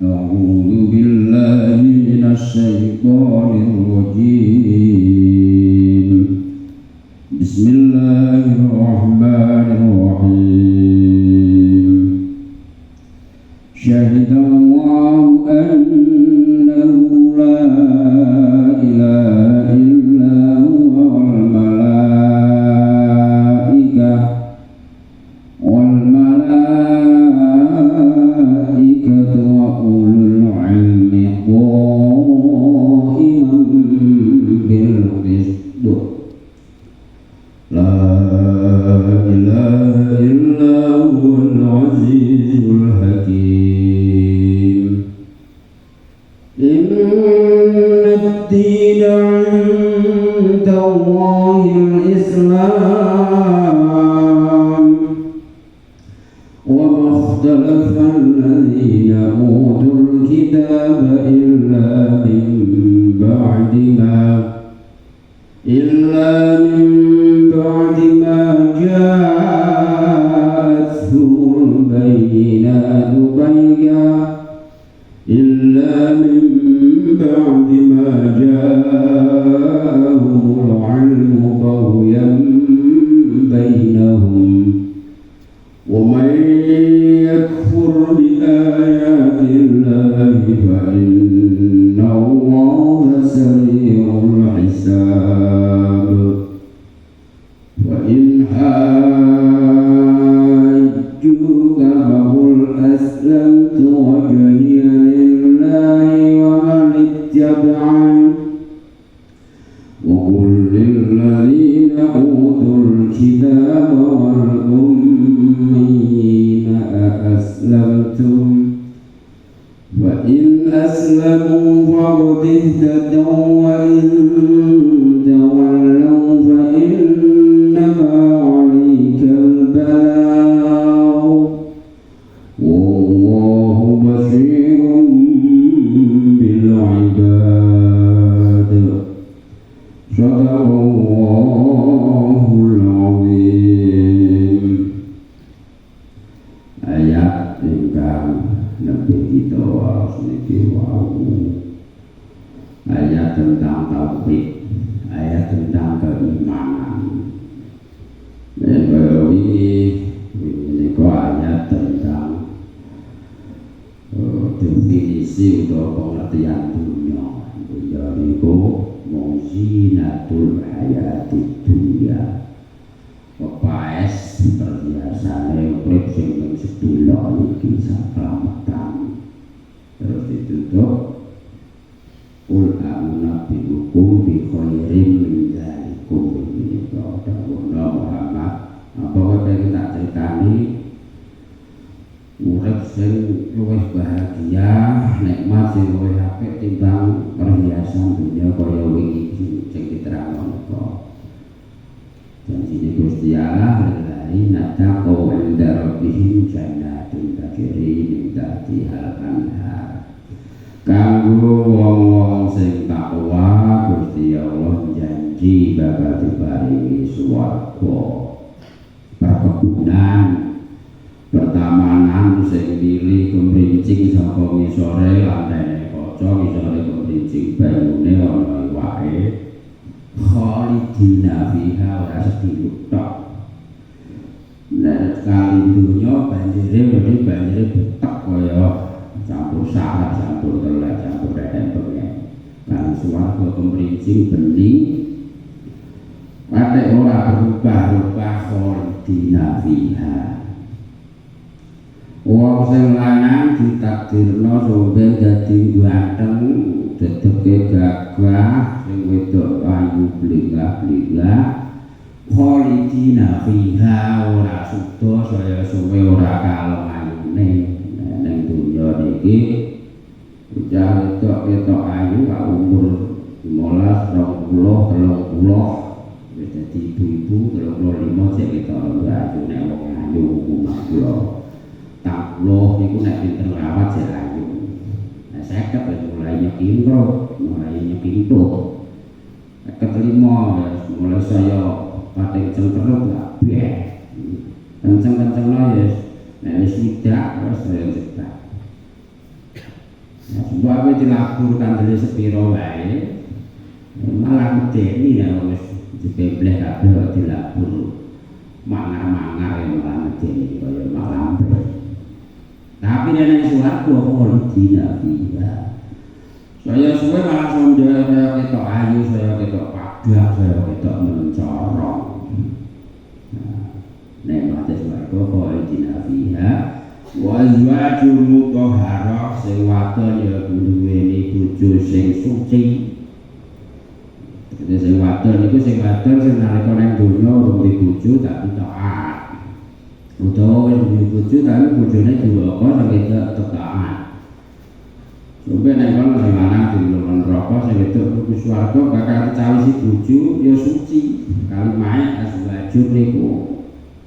أعوذ بالله من الشيطان الرجيم بسم الله الرحمن الرحيم شهد الله أنه لا إله إلا هو والملائكة وأولو العلم قائما بالقسط لا إله إلا هو العزيز الحكيم إن الدين عند الله الإسلام وما اختلف الذين أوتوا الكتاب إلا من بعد ما جاءتهم البينات العلم بغيا بينهم ومن يكفر بآيات الله فإن الله سريع الحساب وإن حاجوك فقل أسلمت وجهي لله ومن اتبعني وقل للذين أوتوا الكتاب والأميين أأسلمتم وإن أسلموا فقد اهتدوا وإن تولوا فإنما عليك البلاغ والله بصير بالعباد صدق الله العظيم. Ayat ingkang nabi kita niki wau ayat tentang tauhid, ayat tentang keimanan. Ini ayat tentang definisi atau pengertian dunia. Dunia itu muzinatul hayati dunia. Pepaes perhiasane urip sing ning sedulur iki saklametan. Terus ditutup ul a'unabi hukum bi khairin min dzalikum ini kata Muhammad. Apa wae tak critani urip sing luwih bahagia, nikmat sing luwih apik timbang perhiasan dunia kaya wingi sing diterangno kok. Dan sini Gusti Allah berlari taqaw inda rabbihim jannatun tajri min tahtiha al-anhar. Kanggo wong-wong sing takwa Gusti Allah janji bakal diparingi swarga, perkebunan, pertamanan sing mili kemrincing saka ngisore lantene kaca, ngisore kemrincing banyune ana iwake. Khalidina fiha ora sedhik tok. Nek kali dunya banjire betek kaya campur sarap, campur telek, campur rempeng. Lan swarga kemrincing bening patek ora berubah-ubah khalidina fiha. Wong sing lanang ditakdirno sampe dadi ganteng, dedeke gagah, sing wedok ayu bligah-bligah. Khalidina fiha ora suda saya suwe ora kalong ayune. Ning dunya niki bocah wedok ayu gak umur 15, 20, 30 wis dadi ibu-ibu 35 sik ketok ayu nek wong ayu umah kula. Takloh niku nek pinter rawat sik ayu. Nah 50 wis mulai nyekintro, mulai nyekintut. Kelima mulai saya pating cengkerut kabeh. Kenceng-kencengno ya nek wis widak terus saya cedak. Mbok kowe dilapur kandele sepiro wae malah medeni ya wis dibebleh kabeh kok dilapur mangar-mangar ya malah medeni kaya malam. Tapi nek suwarga apa dina fiha. Saya suwe malah sondel saya ketok ayu, saya ketok padah, saya ketok mencorong. Nek mate suwarga apa dina fiha. Wa azwajul mutahharah sing wadon ya duweni bojo sing suci. Jadi sing wadon iku sing nalika nang donya ora duwe bojo tapi taat. Utawa wis duwe bojo tapi bojone duraka sing wedok taat. Sampai nek kono sing lanang dilon neraka sing wedok mlebu swarga bakal dicawisi bojo ya suci. Kalimahe azwajul niku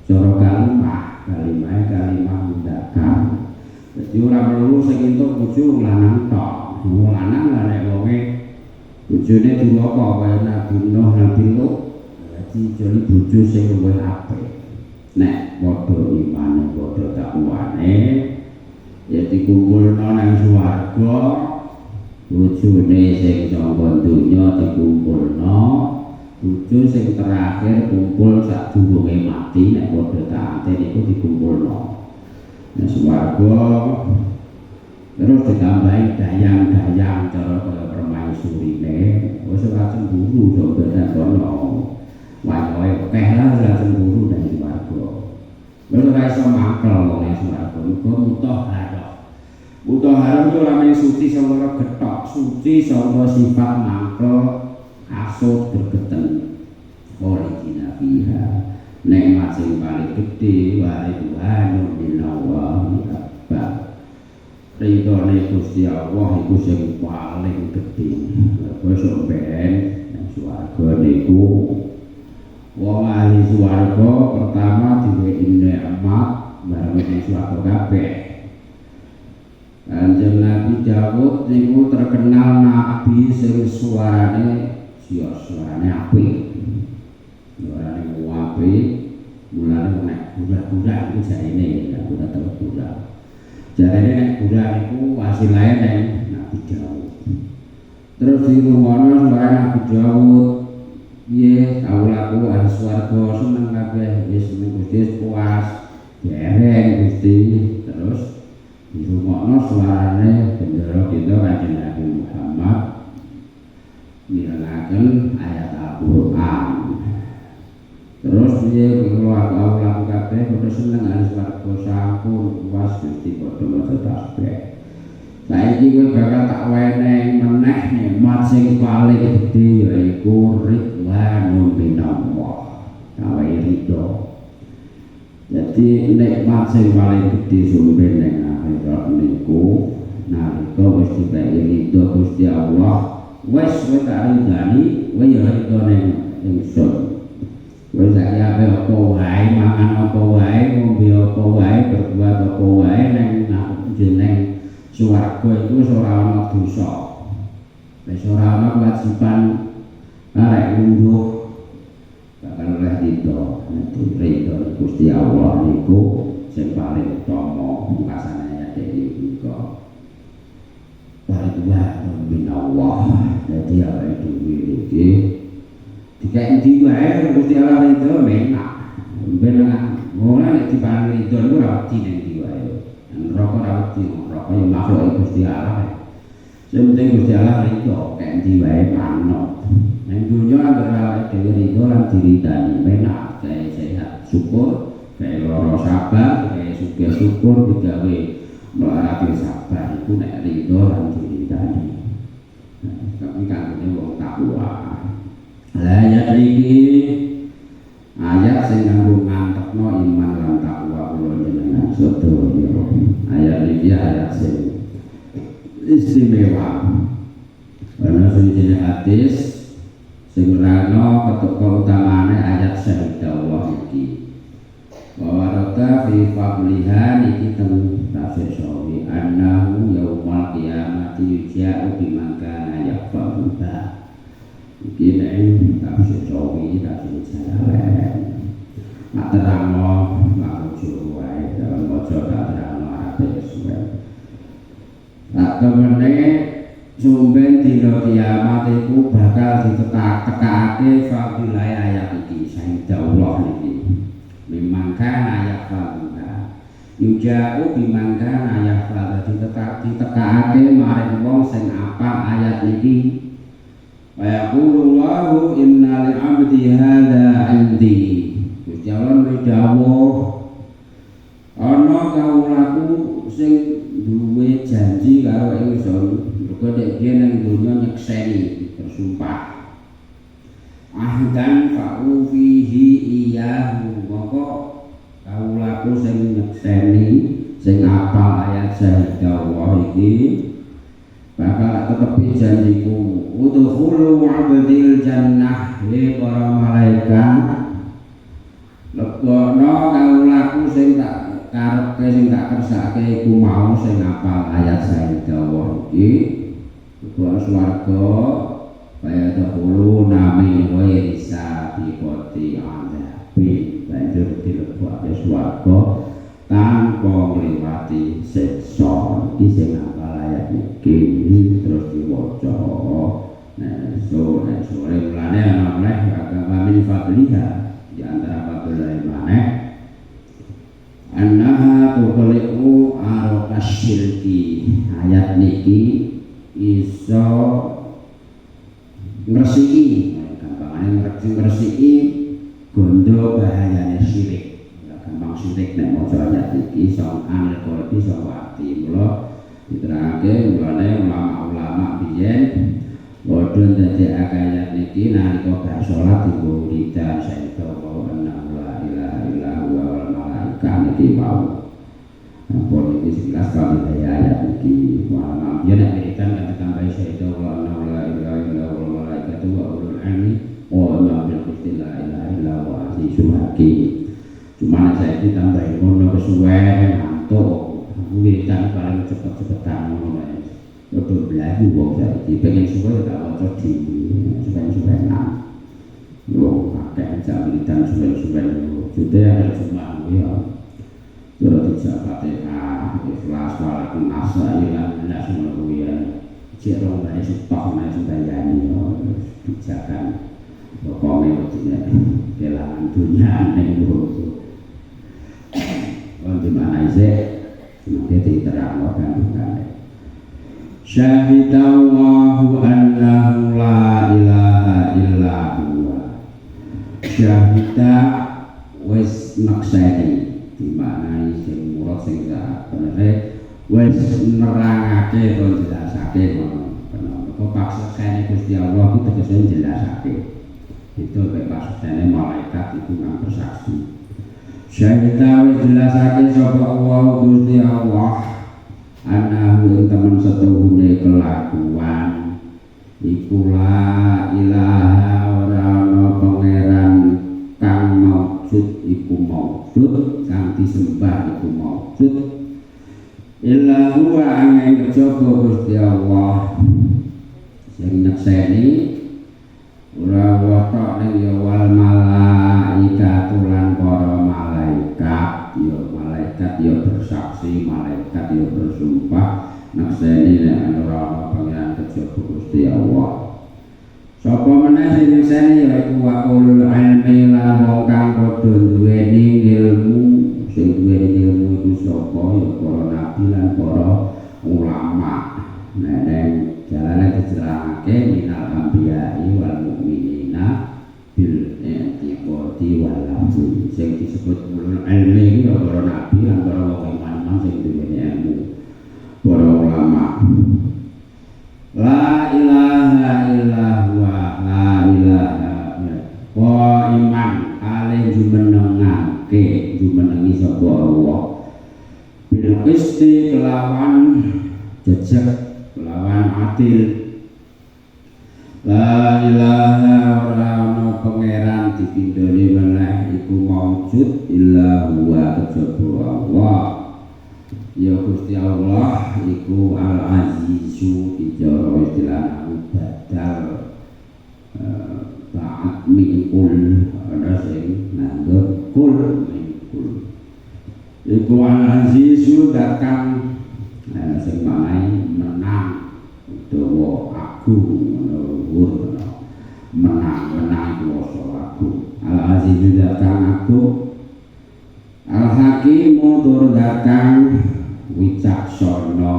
cara kalimah mundakar. Jadi ora perlu sing entuk bojo lanang tok. Wong lanang lah nek wonge bojone duraka kaya Nabi Nuh, Nabi Lut. Dadi jane bojo sing luwih apik. Nek padha imane, padha takwane ya dikumpulno nang swarga. Bojone sing sangka donya dikumpulno. Bojo sing terakhir kumpul sadurunge mati nek padha taate niku dikumpulno. Nek swarga terus ditambahi dayang-dayang cara kaya permaisurine wis ora cemburu kok ben kono. Wae akeh lah ora cemburu nang swarga. Wis ora iso mangkel wong nang swarga iku mutahharah. Mutahharah itu ora mung suci saka getok, suci saka sifat mangkel asut bergeten kholidina fiha. Nikmat sing paling gedhe wa ridwanu minallahi akbar. Ridhone Gusti Allah iku sing paling gedhe. Besok ben nang swarga niku wong ahli swarga pertama diwehi nikmat bareng nang swarga kabeh. Kanjeng Nabi Dawud niku terkenal nabi sing suarane suarane apik. Suarane apik, mulane nek gurah-gurah iku jarene nek ora tau gurah. Jarene nek gurah iku wasilahe nek Nabi Dawud. Terus dirungono suara Nabi Dawud, piye kawulaku ahli swarga seneng kabeh wis seneng Gusti puas, dereng Gusti. Terus dirungono suarane bendera kita Kanjeng Nabi Muhammad mirengake ayat Al-Qur'an. Terus piye kawula kabeh padha seneng ahli swarga sampun puas Gusti padha maca tasbih. Saiki kowe bakal tak wenehi meneh nikmat sing paling gedhe yaiku ridwanun minallah. Kawe ridho. Jadi nikmat sing paling gedhe sumber ning akhirat niku nalika wis diparingi ridho Gusti Allah. Wes kowe tak ridani, kowe ya ridho ning ingsun. Kowe sak ape apa wae, mangan apa wae, ngombe apa wae, berbuat apa wae ning jeneng swarga iku wis ora ana dosa. Wis ora ana kewajiban arek lungguh bakal oleh ridho. Ridho Gusti Allah niku sing paling utama mungkasane ayat iki kok. Ridwan minallah. Dadi awake dhewe iki dikai ndi wae Gusti Allah ridho enak. Ben ora nek diparingi ridho niku ora wedi ning ndi wae. Neraka ora wedi, neraka ya makhluk Gusti Allah. Sing penting Gusti Allah ridho kae ndi wae manut. Ning dunya anggere awake dhewe ridho lan diridani enak, kae sehat syukur, kae lara sabar, kae sugih syukur digawe melarati sabar iku nek ridho lan diridani. Tapi kanggo wong takwa. Lah ayat iki ayat sing kanggo ngantepno iman lan takwa kula jenengan sedaya. Ayat iki ayat sing istimewa. Ana sing hadis sing nerangno keutamaan ayat syahidah iki. Wawarata fi fadliha niki teng tafsir Sawi annahu yaumal qiyamati yuja'u biman kana yaqfaruha. Iki nek tafsir Sawi tafsir Jalalain. Mak terangno maksud wae dalam maca terangno Arab sesuai. Tak kemene sumben dina kiamat iku bakal ditekake fadilah ayat iki sayyidullah niki memang kan ayat fadilah yuja'u bimangkan ayat fadilah ditekake maring wong sing apal ayat niki wa yaqulullahu inna li'abdi hadza 'indi Gusti Allah dawuh ana kawulaku sing duwe janji karo ingsun mergo dek dia nang donya nyekseni bersumpah ahdan fa'u fihi iyahu moko kawulaku sing nyekseni sing apal ayat syahidah iki bakal tetepi janjiku udkhulu abdil jannah li para malaikat lebono kawulaku sing tak karepke sing tak kersake iku mau sing apal ayat syahidah iki lebono swarga kaya dahulu nami wae isa dipoti adabi banjur dilebokake swarga tanpa ngliwati siksa iki sing apal ayat iki terus diwaca sore mulane ana oleh agama min fadliha di antara fadlilah maneh annaha tuqliqu araqas syirki ayat niki iso ngresiki gampangane ngresiki gondo bahayane syirik gampang syirik nek maca ayat iki iso anil qalbi iso ati mula diterangake mulane ulama-ulama biyen padha ndadekake ayat niki nalika bar salat dienggo wiridan sayyidullah anna la ilaha illa huwa wal malaikatu niki mau ampun iki jelas kali ayat niki ulama biyen nek wiridan kan ditambahi sayyidullah anna la ilaha illa huwa wal malaikatu wa ulul ilmi wa ma bil qisti la ilaha illa huwa azizul hakim cuma saya ditambahi ngono kesuwen ngantuk wiridan paling cepet-cepetan ngono wae. Padha belagu wong saiki pengen suwe tak waca dhewe, suwe-suwenan. Yo akeh jak wiridan suwe-suwen yo. Jute ana cuma ya. Terus dijak Fatihah, ikhlas walaupun nasa ilang nas ngono kuwi ya. Cek rong bae stok nek sembayani yo bijakan. Pokoke wedine kelangan dunya ning ngono. Wong di mana isih Nanti terang kandungannya Syahidallahu annahu la ilaha illa huwa Syahida wis nakseni dimana sing murad sing bener wis nerangake to jelasake kok paksane Gusti Allah itu tegese jelasake itu paksane malaikat itu nang bersaksi Syahida wis jelasake sapa Allah Gusti Allah anahu temen setuhune kelakuan iku la ilaha ora ana pangeran kang maujud iku maujud kang disembah iku maujud illa huwa angin kejaba Gusti Allah sing nekseni ora watak ning ya wal malaikatu lan para malaikat ya bersaksi malaikat ya bersumpah nakseni nek ora ana pangeran kejaba Gusti Allah sapa meneh sing nakseni ya iku wa ulul ilmi lan wong kang padha duweni ilmu sing duweni ilmu iku sapa ya para nabi lan para ulama nek jalane dicerangake minal anbiya'i wal mu'minina bil i'tiqadi wal lafzi sing disebut ulul ilmi iki para nabi lan para wong iman sing duweni ilmu para ulama la ilaha illa huwa la ilaha wa iman alih jumenengi sapa Allah bil qisti kelawan jejak lawan adil la ilaha ora ana pangeran dipindhone meneh iku maujud illa huwa kejaba Allah ya Gusti Allah iku al azizu icara istilah badal ta'at mikul ada sing nganggo kul mikul iku al azizu datang sing manai menang utawa agung luhur menang kuwasa agung al-aziz zat kang agung al-hakim tur zat kang wicaksana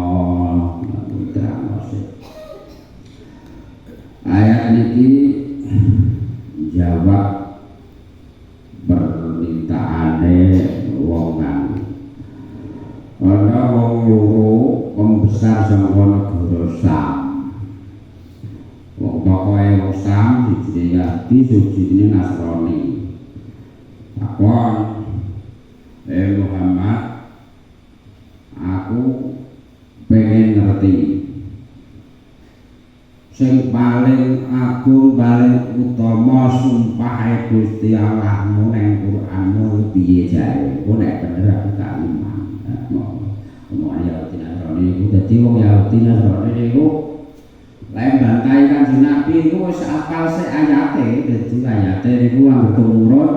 ayat niki jawab permintaane wong kang ana wong loro pembesar saka negara Sam. Wong tokoe wong Sam siji Yahudi siji Nasrani. Takon, Muhammad, aku pengen ngerti sing paling agung paling utama sumpah Gusti Allahmu nang Qur'anmu piye jae? Ku nek bener aku tak iman. Ngomong Yahudi Nasrani iku dadi wong Yahudi Nasrani niku lain bantai Kanjeng Nabi iku wis apal sik ayate, dadi ayate niku anggere tumurun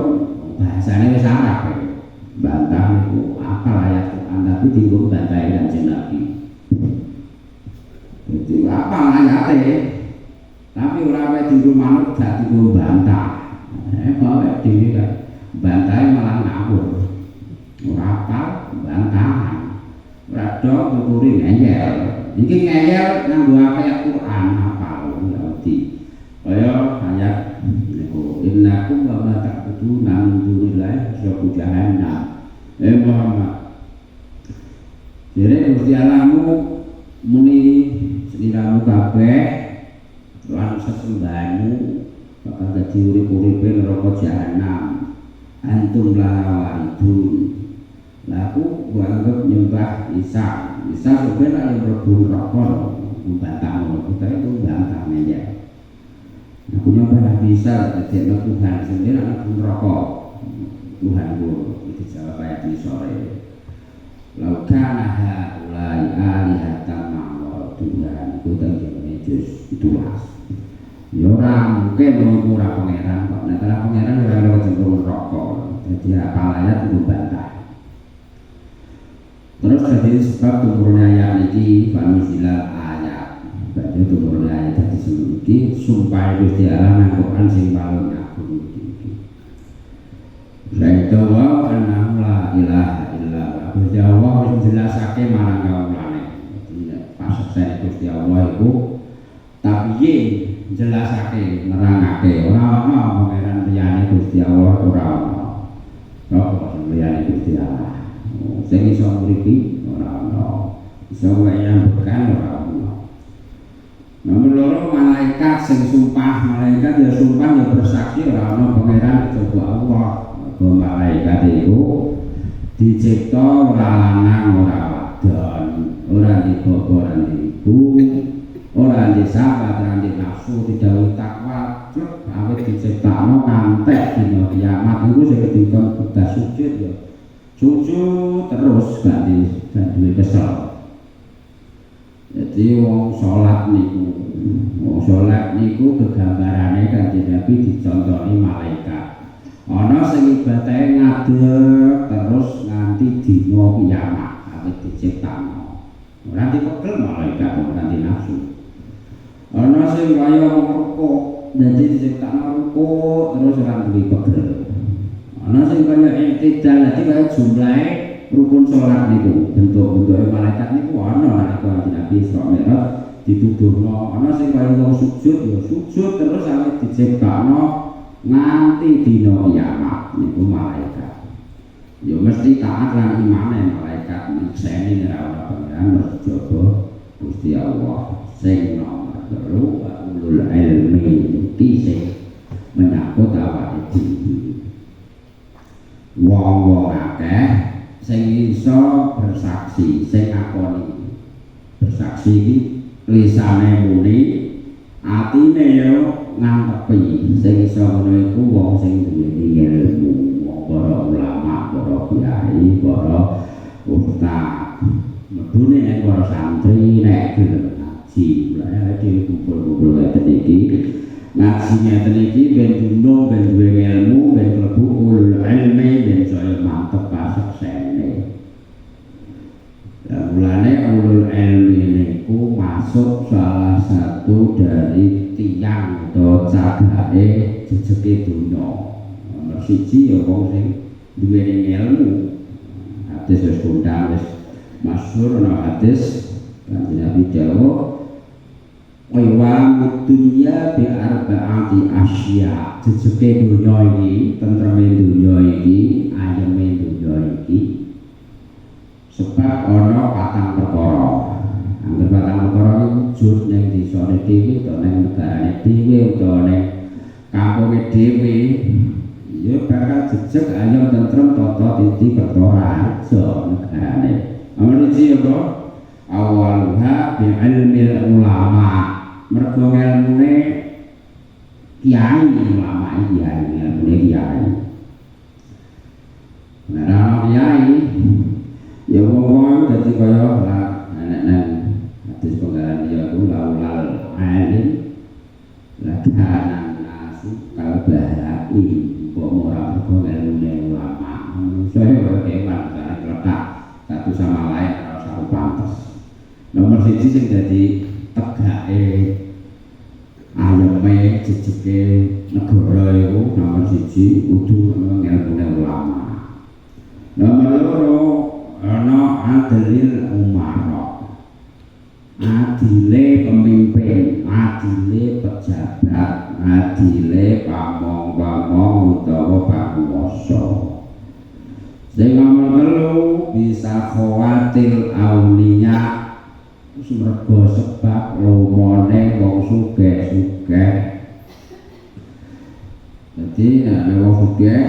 bahasane wis Arab. Bantah niku apal ayat Quran tapi dienggo bantai Kanjeng Nabi. Dadi apal ayate tapi ora wae dienggo manut gak dienggo bantah. Kok dhewe kan bantai malah ngawur. Ora apal bantahan. Rada tuturi ngeyel. Iki ngeyel nganggo ayat Quran apal Yahudi. Kaya ayat niku innakum wa ma ta'buduna min dunillahi hasyabu jahannam. Muhammad. Jadi Gusti Allahmu muni sliramu kabeh lan sesembahanmu bakal dadi urip-uripe neraka jahanam. Antum la waridun. Laku gua anggap nyembah Isa sebenarnya yang berburu rokok membantah kita itu bantah meja aku nyembah Nabi Isa jadi anak Tuhan sendiri anak rokok Tuhan gua itu jawab ayat di sore laukana ha'ulai alihatan ma'wal Tuhan itu tadi juz 12 ya orang mungkin mengurang pangeran kok nah kalau pangeran orang cenderung rokok jadi apa ayat itu bantah. Terus jadi sebab turunnya ayat ini fanuzilal ayat. Berarti turunnya ayat tadi sebelum ini sumpah Gusti Allah nang Quran sing paling agung iki. Saya tahu anna la ilaha illallah. Gusti Allah wis jelasake marang kawulane. Pas saya Gusti Allah iku tapi jelasake nerangake ora ana pangeran liyane Gusti Allah ora ana. Kok liyane Gusti Allah. Sing iso nguripi ora ana. Iso wayang bekan ora ana. Nomor loro malaikat sing sumpah, malaikat ya sumpah ya bersaksi ora ana pangeran kecuali Allah. Mergo malaikat iku dicipta ora lanang ora wadon, ora dibobo ora diibu, ora disabat ora dinafsu didhawuhi takwa, awit diciptakno kantek dina kiamat iku sing dikon kudu sujud ya. Sujud terus gak duwe kesel. Jadi wong salat niku kegambarane Kanjeng Nabi dicontohi malaikat. Ana sing ibadahe ngadeg terus nganti dina kiamat awit diciptakno. Ora dipegel malaikat ora dinafsu. Ana sing kaya rukuk dadi diciptakno rukuk terus ora duwe pegel. Ana sing kaya iktidal dadi kaya jumlahe rukun salat niku bentuk-bentuke malaikat niku ana nalika Nabi Isra Mi'raj dituduhno. Ana sing kaya wong sujud ya sujud terus awit diciptakno nganti dina kiamat niku malaikat. Ya mesti taat lan imane malaikat nikseni ora ana pangeran merjaba Gusti Allah sing nomor 3 ulul ilmi iki sing menyangkut awake dhewe. Wong-wong akeh sing iso bersaksi, sing ngakoni bersaksi iki lisane muni, atine yo ngantepi. Sing iso ngono iku wong sing duweni ilmu, wong para ulama, para kiai, para ustaz. Mebune nek para santri nek gelem ngaji, lha dhewe kumpul-kumpul ngeten iki. Ngaji ngeten iki ben dunung, ben duwe ilmu, ben mlebu ulul ilmi, ben saya mantep kasaksene. Mulane ulul ilmi niku masuk salah satu dari siji ya wong sing duweni ilmu. Hadis wis kondang wis masyhur ana hadis Kanjeng Nabi dawuh Waiwamud dunya bi arba'ati asya. Jejeke dunya iki, tentreme dunya iki, ayeme dunya iki. Sebab ana patang perkara. Angger patang perkara iki wujud ning desane dhewe, utawa ning negarane dhewe, utawa ning kampunge dhewe. Ya bakal jejeg ayem tentrem tata titi perkara aja negarane. Nomor 1 apa? Awalha bi ilmil ulama. Mergo ilmune kiai ulama kiai ilmune kiai. Nah, ana kiai ya wong dadi kaya anak-anak hadis penggalan ya ku laulal alim lakanan nasi kalbahai mbok ora mergo ilmune ulama. Saya kaya kewan cara letak satu sama lain ora satu pantes. Nomor 1 sing dadi tegake ayeme jejeke negara iku nomor 1 kudu ilmune ulama. Nomor 2 ana adilil umara. Adile pemimpin, adile pejabat, adile pamong-pamong utawa panguwasa. Sing nomor 3 bisa khawatir auliya. Mergo sebab lumane wong sugih-sugih. Dadi nek wong sugih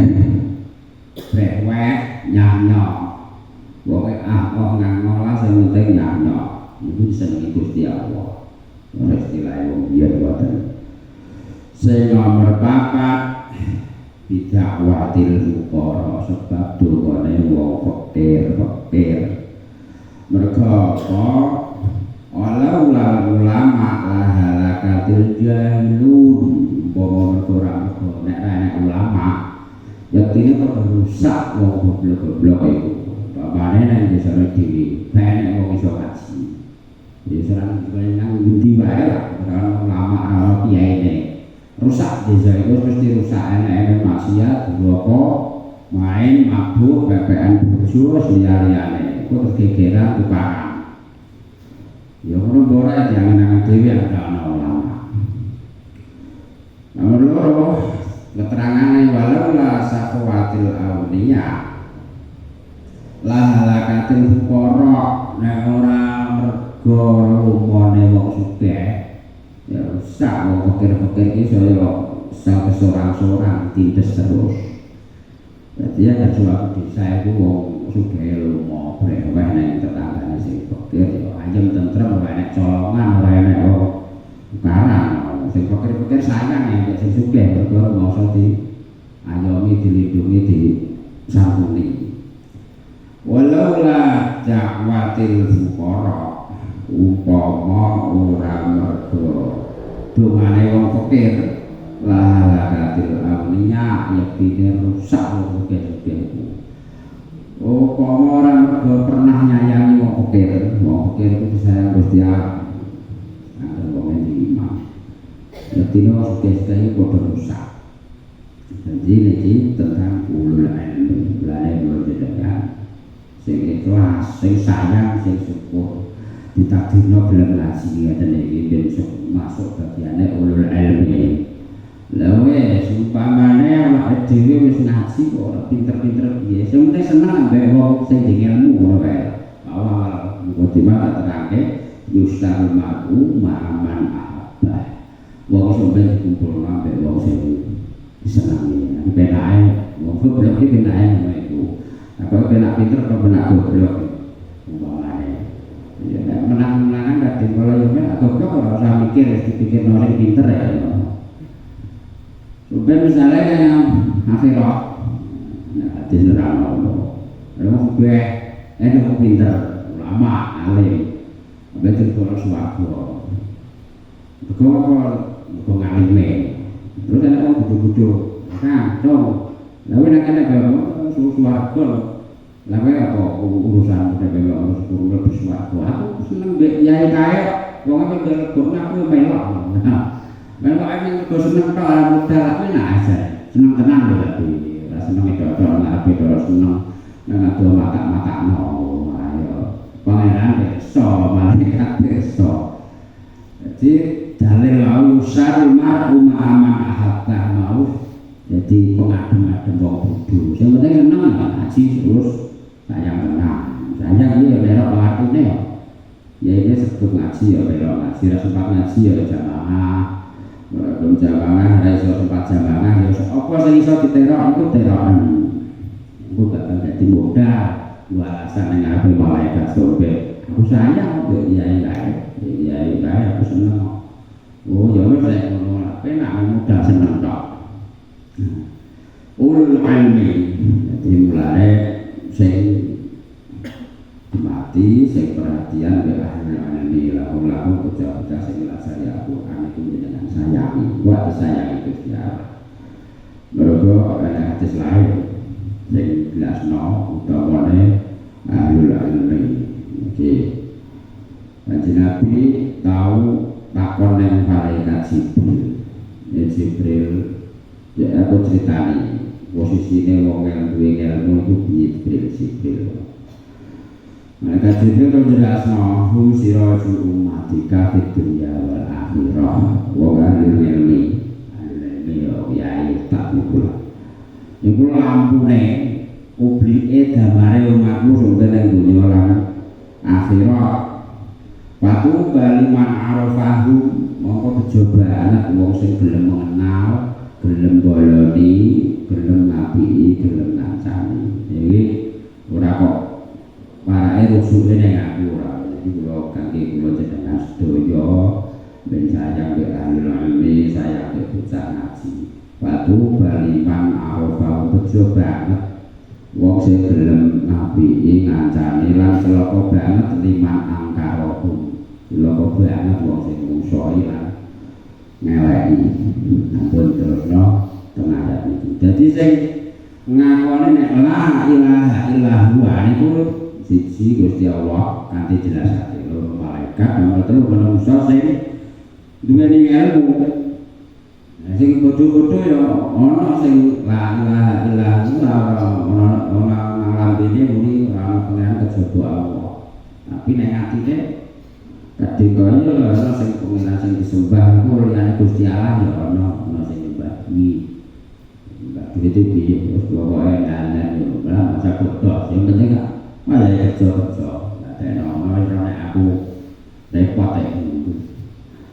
brewek nyanyok. Wong ahok ngangola sing penting nyanyok. Iku seneng Gusti Allah. Ora istilah wong biyen boten. Sing nomor 4 bidakwatil fuqara sebab dongane wong fakir. Mergo apa? Walau ulama lah halakatil jahilun umpama mergo nek ana ulama yaktine kok rusak wong goblok-goblok iku. Bapane nang desa dhewe, ben wong iso ngaji. Desa nang ngendi wae lah, ora ulama ora kiyaine. Rusak desa iku mesti rusak enek maksiat, rokok, main, mabuk, bebekan bojo, liyane. Iku terus gegeran tukaran. Ya ngono ora jangan dhewe ana ulama. Nomor 2 keterangane walau la saqwatil auliya la halakatil fuqara nek ora mergo lumane wong sugih ya rusak wong fakir-fakir iki saya seorang-seorang tindes terus. Jadi ada suatu desa itu wong sugih lumo breweh nang tetanggane sing fakir ya ayem tentrem ora enek colongan ora enek karang. Sing fakir-fakir sayang nek sing sugih mergo mongso di ayomi dilindungi di sampuni. Walau la dakwatil fuqara upama ora mergo dongane wong fakir lahalatil amniya yaktine rusak wong fakir. Upama ora mergo pernah nyayangi wong fakir itu disayang Gusti Allah. Ada wong imam. Yaktine wong fakir padha rusak. Jadi ini tentang ulul ilmi, belajar berjedakan, sing ikhlas, sing sayang, sing syukur, ditakdirno gelem ngaji dan ini ben masuk bagiannya ulul ilmi. Lawe umpamane awake dhewe wis ngaji kok ora pinter-pinter piye, sing penting seneng ambek wong sing ndek ilmu ngono wae. Awal mukadimah tak terangke yustarul ma'u ma'aman ahabba. Wong iso ben dikumpulno ambek wong sing disenangi. Penake wong goblok iki penake ngono iku. Apa penak pinter apa penak goblok umpamane. Ya nek menang-menangan kadhe kala yo mek goblok ora usah mikir wis dipikir nori pinter ya. Supaya misalnya yang akhirat, nah hadis nerano, orang gue, orang pinter, ulama, alim, betul orang suwargo, kau ngalim terus ada orang bodoh-bodoh, kan, dong, lalu nak ada berapa suwargo, lalu apa urusan udah berapa urus lebih suwargo, aku seneng biaya kaya, orang ambil berguna aku melok, nah. Kalau emang kau senang tak ada modal aku nak aja senang tenang deh tapi ora seneng tok-tok nek ora seneng nang ado matak-matakno ayo pangeran desa malaikat desa jadi dalil lau syar mar aman ahabba mau jadi pengadem-adem wong bodho sing penting seneng ngaji terus sayang tenang sayang iki ya berok artine ya ini sebut ngaji ya berok ngaji ra sempat ngaji ya jamaah belum jamaah ra iso sempat jamaah ya apa sing iso diterok iku terokan iku gak dadi modal alasan yang ngarepe malaikat surga aku sayang yo iya aku seneng oh ya wis lek ngono lah penak modal seneng tok ulul ilmi dadi mulane sing mati sing perhatian be ahli ilmi lahu bocah-bocah sing nglajari Al-Qur'an iku jenengan sayangi wa disayangi Gusti Allah mergo ana hadis lain sing jelasno utawane ahli ilmi iki Kanjeng Nabi tahu takon yang malaikat Jibril ya aku ceritani posisine wong yang duwe ilmu iku Jibril malaikat Jibril kan jelasno hum sirajul ummatika fid dunya wal akhirah wa ahli ilmi ya tak iku lampune publike gamare umatmu sing nang dunya lan akhirat Patu baliman arafahu mongko kejobaan wong sing gelem mengenal, gelem boloni, gelem ngapi, gelem ngancani. Iki ora kok parake rusuke ning aku ora. Iki kula kangge kula jenengan sedaya ben sayang be ahli saya be bocah ngaji. Patu baliman arafahu kejobaan wong sing gelem ngapi, ngancani lan celaka banget liman angkarohum. Loko banget wong sing musoi lan ngeleki ampun terusno tengah ayat iki. Dadi sing ngakoni nek la ilaha illallah niku siji Gusti Allah kanthi jelasake loro malaikat nomor 3 manungsa sing duweni ilmu. Sing bodho-bodho ya ana sing la ilaha illallah ana ngalambene muni ora pengen kejaba Allah. Tapi nek atine kadang kaya ana sing pengiran sing disembah iku liyane Gusti Allah ya ana sing nyembah kuwi. Mbak iki piye terus pokoke ana yo ora masa bodoh sing penting gak malah kerja. Nek ana nek aku repot iki.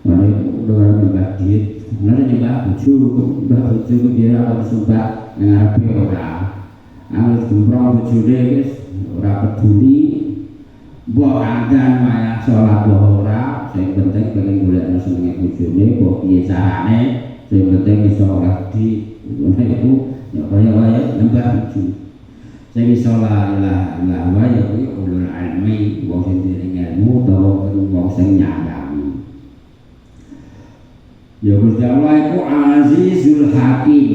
Mane udah nyembah duit, nek nyembah bojo dia apa disembah ngarepe ora. Aku jumroh bojone wis ora peduli mbok anggan maya salat ora sing penting pengen golek senenge bojone kok piye carane sing penting iso ngerti ngono iku ya kaya nyembah bojo sing iso la ilaha illallah ya kuwi ulul ilmi wong sing diring ilmu utawa wong sing nyayangi ya Gusti Allah iku azizul hakim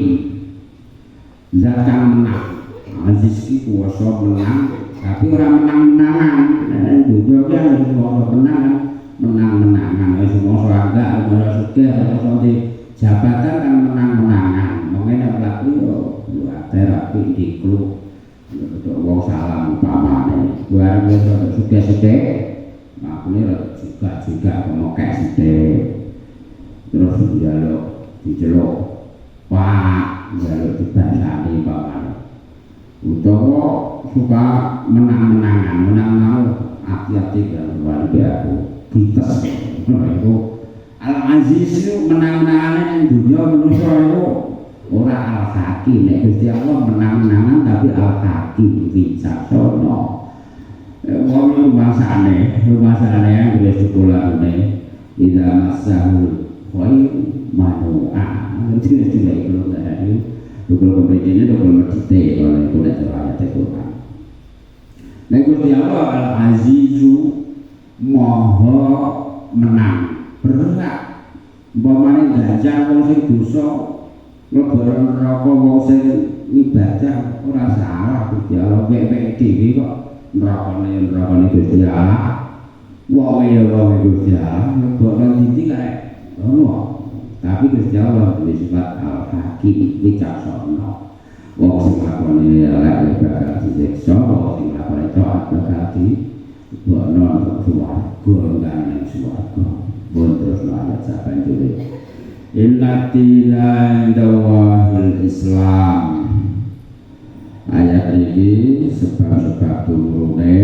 zat kang menang aziz iku kuwasa menang tapi orang menang-menangan dunia kan semua menang-menangan semua surga, semua suka, semua di jabatan kan menang-menangan mengenai pelaku ya terapi di klub untuk wong salam pamane buat biasa suka-suka aku ini juga mau kayak sidik terus dijeluk pak dijeluk dibasani pamane utawa suka menang-menangan hati-hati dan keluarga aku kita itu Al-Aziz itu menang-menangan yang dunia manusia itu orang Al-Hakim Gusti Allah menang-menangan tapi Al-Hakim bijaksana wong rumasane yang wis sekolah ini tidak masahul koi manu'a itu kalau dari Dukul kompetisinya dukul medite oleh kuda ayat Al-Quran. Nah Gusti Allah Al-Azizu Maha menang berat. Umpamane gajah wong sing dosa mlebu neraka wong sing ibadah ora salah Gusti Allah wek-wek dhewe kok nerakane Gusti Allah. Wong ya wong Gusti Allah mlebu nang ndi kae ono. Tapi Gusti Allah duwe sifat al-hakim bijaksana. wong sing lakoni elek bakal disiksa, wong sing lakoni taat bakal dibono swarga nang swarga. Pun terus ayat sabanjure. Inna dina indallahil Islam. Ayat ini sebab-sebab turune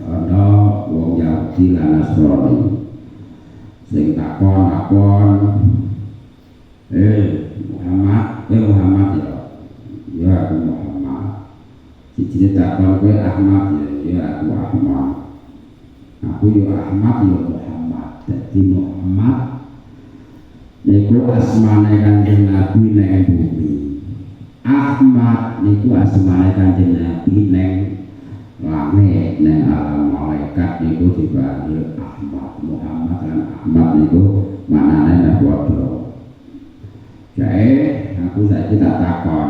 ana wong Yahudi lan Nasrani sing takon Muhammad ya aku Muhammad siji takon kowe Ahmad ya aku Ahmad aku ya Ahmad ya Muhammad dadi Muhammad niku asmane Kanjeng Nabi nang bumi Ahmad niku asmane Kanjeng Nabi nang langit nang alam malaikat niku dipanggil Ahmad Muhammad lan Ahmad niku manane padha. Jae aku saiki tak takon.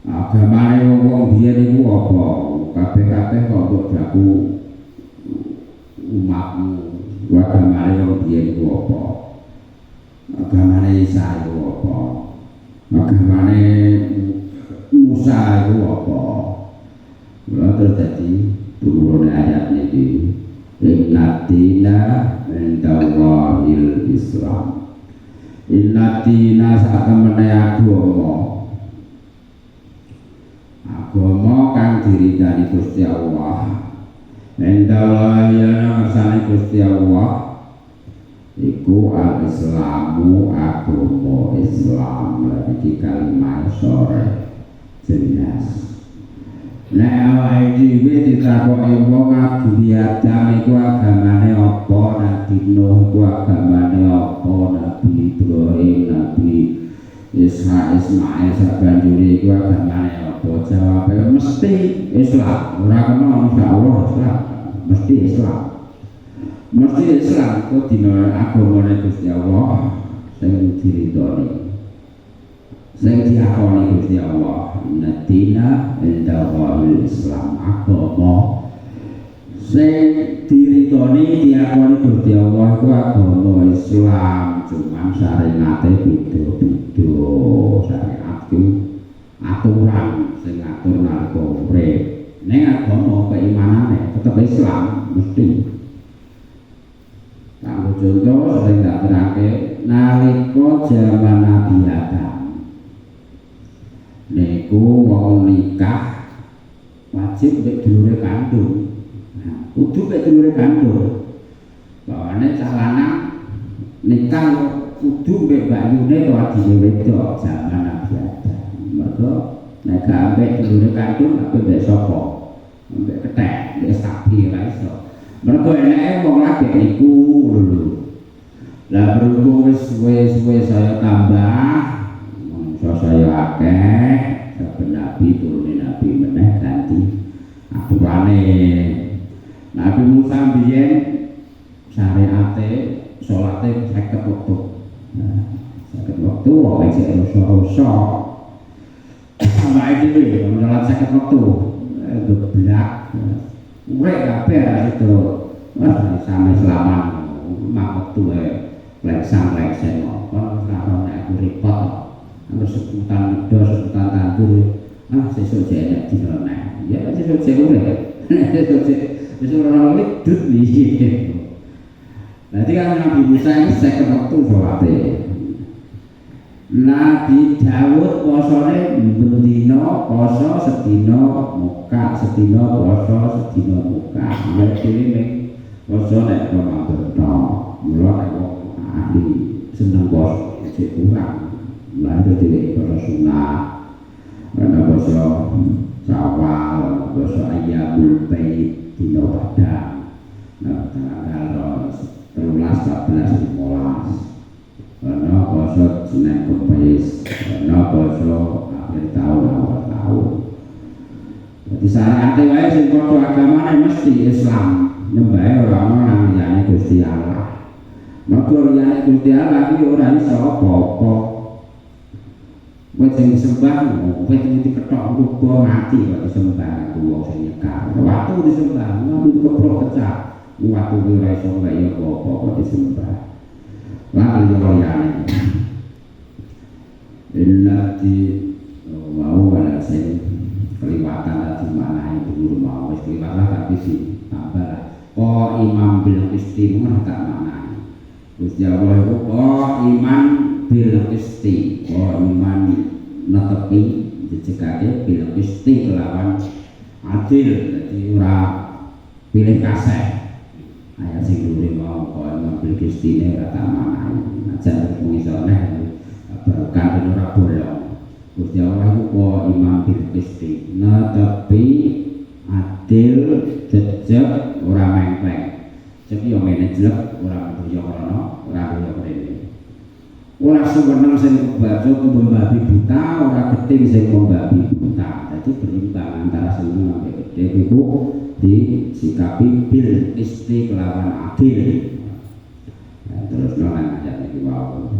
Agamane wong biyen niku apa? Kabeh-kabeh kok mbok jaku umatmu. Agamane wong biyen niku apa? Agamane Isa niku apa? Agamane Musa niku apa? Mula terjadi turun ayat ini Inna dina indallahil Islam. Inna dina satemene agama kang diridani Gusti Allah. Indallahil ngersane Gusti Allah iku al-Islamu agama Islam. Iki kalimat sore jelas. Nek awake dhewe ditakoki wong Nabi Adam iku agamane apa, Nabi Nuh iku agamane apa, Nabi Ibrahim, Nabi Ishak, Ismail sabanjure iku agamane apa? Jawabe mesti Islam. Ora kena insyaallah Islam, mesti Islam. Mesti Islam kok dina agamane Gusti Allah sing diridhoni. Sing diakoni Gusti Allah nadina indallahil Islam agama sing diridhoni diakoni Gusti Allah iku agama Islam cuman syariate beda-beda syariat ku aturan sing ngatur nalika urip ning agama keimanane tetep Islam mesti kanggo contoh sing tak terangke nalika jaman Nabi Adam niku wong nikah wajib mek dulure kandung. Nah, kudu mek dulure kandung. Bawane cah lanang nikah kudu mek bayune wadine wedok jaman Nabi Adam. Mergo nek gak mek dulure kandung apa mek sapa? Mek kethek, mek sapi ra iso. Mergo eneke wong lagi niku lho. Lah berhubung wis suwe-suwe saya tambah saya akeh saben nabi turune nabi meneh ganti aturane. Nabi Musa biyen syariate salate 50 wektu. Nah, 50 wektu wong sing rasa-rasa sampai dhewe salat 50 wektu geblak. Urip kabeh itu wah sampe selamat mak wektu lek-lek kon ora nek repot. Ana sebutan dos, sebutan tandur. Sesuk jek nek diloneh. Ya sesuk jek urip. Sesuk ora urip dut iki. Nanti kan Nabi Musa itu 50 wektu salate. Nabi Daud posone bendina poso sedina muka, sedina poso sedina muka. Nek dhewe ning poso nek Ramadan. Mula nek wong ahli seneng poso cek kurang. Mulai dari poso sunnah, ada poso Syawal, poso Ayyamul Bait, dina Padang, tanggal 13, 14, 15. Ada poso Senin Kamis, ada poso akhir tahun awal tahun. Jadi syariat wae sing padha agamane mesti Islam, nyembah ora ana nang liyane Gusti Allah. Mergo liyane Gusti Allah iki ora iso apa-apa. Wong sing disembah, wong sing diketok rupa mati kok disembah wong sing nyekar. Waktu disembah, wong dikeprok pecah. Waktu ora iso kaya apa kok disembah. Lan liyane. Illati mau ada sing kelewatan tadi mana itu mau wis kelewatan tapi sih tambah oh imam bil istimewa tak maknanya Gusti Allah itu oh iman bil isti oh iman netepi dijegake bil isti kelawan adil jadi ora pilih kasih ayat sing dhuwure mau oh iman bil isti ora tak maknanya aja mengisone berkah ora bolong Gusti Allah itu kok imam bil qisti netepi adil jejeg ora mengkleng jadi yo mene jelek ora yo ora yo rene ora sewenang sing kebaca membabi buta ora geting sing membabi buta jadi berimbang antara sing sampai gede iku disikapi bil qisti kelawan adil terus nang ayat iki wae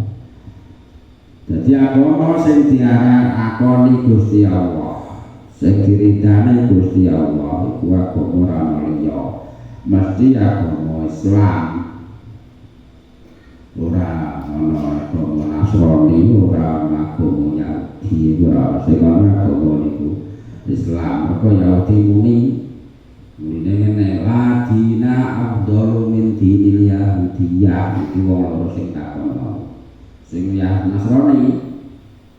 jadi agama sing diaran akoni Gusti Allah sing diridani Gusti Allah iku agama ora liya mesti agama Islam ora ana agama Nasrani ora agama Yahudi ora sing agama niku Islam kok Yahudi muni ngene ladina afdalu min dinil Yahudiyah iki wong loro sing takon sing ya Nasrani